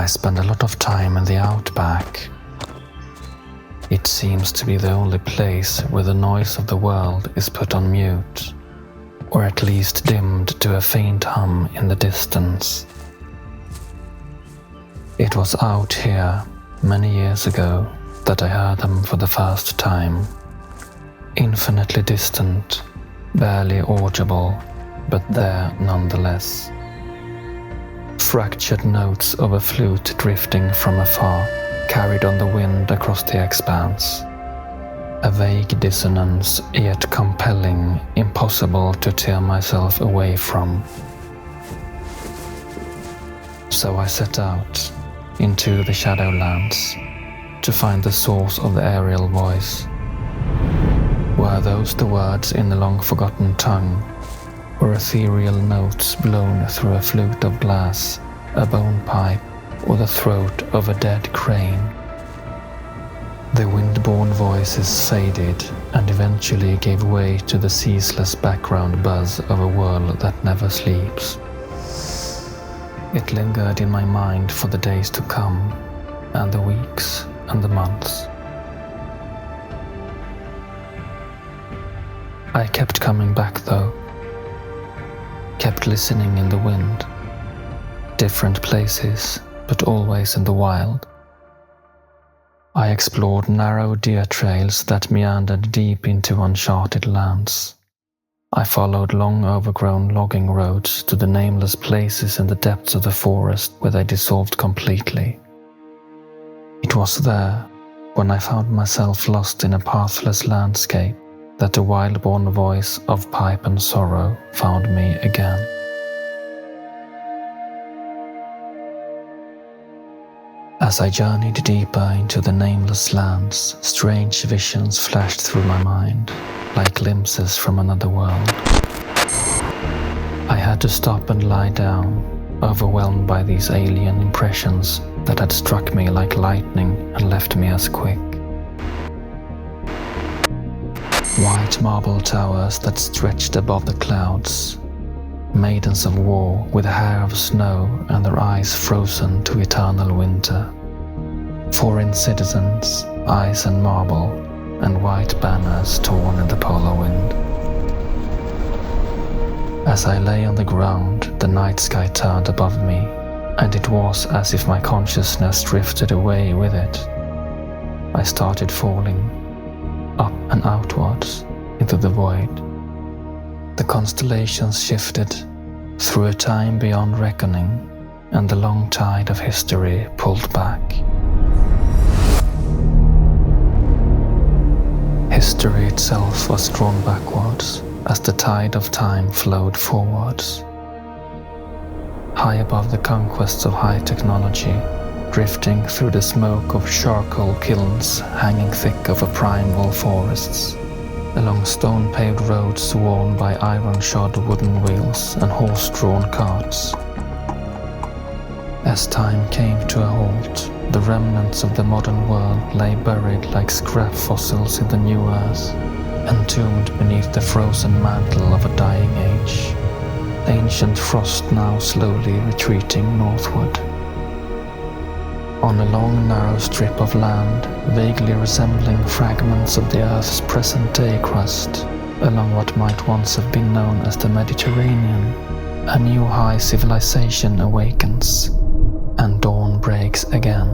I spend a lot of time in the outback. It seems to be the only place where the noise of the world is put on mute, or at least dimmed to a faint hum in the distance. It was out here many years ago that I heard them for the first time. Infinitely distant, barely audible, but there nonetheless. Fractured notes of a flute drifting from afar, carried on the wind across the expanse. A vague dissonance, yet compelling, impossible to tear myself away from. So I set out into the Shadowlands to find the source of the aerial voice. Were those the words in the long-forgotten tongue, or ethereal notes blown through a flute of glass, a bone pipe, or the throat of a dead crane? The wind-borne voices faded and eventually gave way to the ceaseless background buzz of a world that never sleeps. It lingered in my mind for the days to come, and the weeks and the months. I kept coming back though, kept listening in the wind, different places, but always in the wild. I explored narrow deer trails that meandered deep into uncharted lands. I followed long overgrown logging roads to the nameless places in the depths of the forest where they dissolved completely. It was there, when I found myself lost in a pathless landscape, that the wild-born voice of pipe and sorrow found me again. As I journeyed deeper into the nameless lands, strange visions flashed through my mind, like glimpses from another world. I had to stop and lie down, overwhelmed by these alien impressions that had struck me like lightning and left me as quick. White marble towers that stretched above the clouds, maidens of war with hair of snow and their eyes frozen to eternal winter, foreign citizens, ice and marble, and white banners torn in the polar wind. As I lay on the ground, the night sky turned above me, and it was as if my consciousness drifted away with it. I started falling, up and outwards, into the void. The constellations shifted through a time beyond reckoning, and the long tide of history pulled back. History itself was drawn backwards as the tide of time flowed forwards. High above the conquests of high technology, drifting through the smoke of charcoal kilns hanging thick over primeval forests, along stone-paved roads worn by iron-shod wooden wheels and horse-drawn carts. As time came to a halt, the remnants of the modern world lay buried like scrap fossils in the new earth, entombed beneath the frozen mantle of a dying age, ancient frost now slowly retreating northward. On a long narrow strip of land, vaguely resembling fragments of the Earth's present-day crust, along what might once have been known as the Mediterranean, a new high civilization awakens, and dawn breaks again.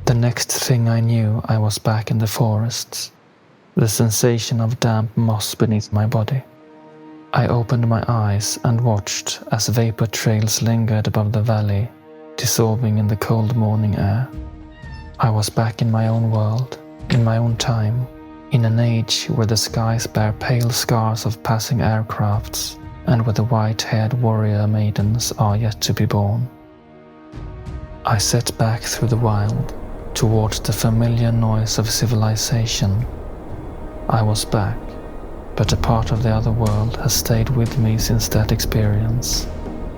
The next thing I knew, I was back in the forests, the sensation of damp moss beneath my body. I opened my eyes and watched as vapor trails lingered above the valley, dissolving in the cold morning air. I was back in my own world, in my own time, in an age where the skies bear pale scars of passing aircrafts, and where the white-haired warrior maidens are yet to be born. I set back through the wild, towards the familiar noise of civilization. I was back, but a part of the other world has stayed with me since that experience,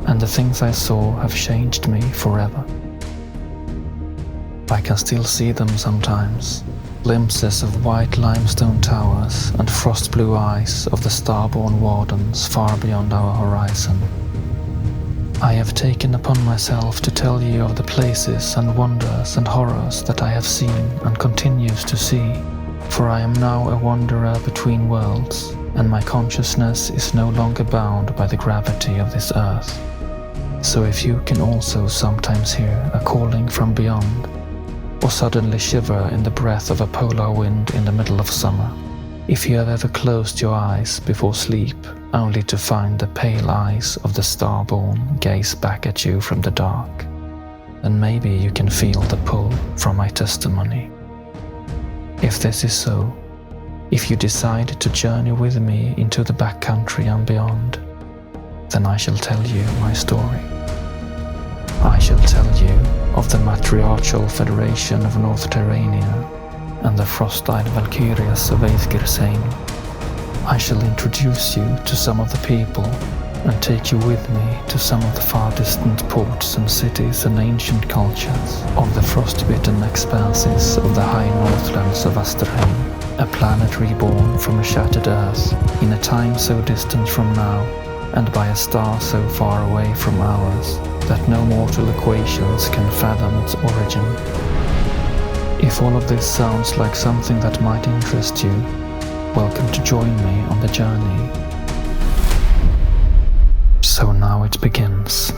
and the things I saw have changed me forever. I can still see them sometimes, glimpses of white limestone towers and frost-blue eyes of the starborn wardens far beyond our horizon. I have taken upon myself to tell you of the places and wonders and horrors that I have seen and continues to see, for I am now a wanderer between worlds, and my consciousness is no longer bound by the gravity of this earth. So if you can also sometimes hear a calling from beyond, or suddenly shiver in the breath of a polar wind in the middle of summer, if you have ever closed your eyes before sleep only to find the pale eyes of the starborn gaze back at you from the dark, then maybe you can feel the pull from my testimony. If this is so, if you decide to journey with me into the backcountry and beyond, then I shall tell you my story. I shall tell you of the Matriarchal Federation of North Terrania and the frost-eyed Valkyrias of Aethgirsain. I shall introduce you to some of the people and take you with me to some of the far-distant ports and cities and ancient cultures of the frost-bitten expanses of the high northlands of Asterheim, a planet reborn from a shattered Earth in a time so distant from now and by a star so far away from ours that no mortal equations can fathom its origin. If all of this sounds like something that might interest you, welcome to join me on the journey. So now it begins.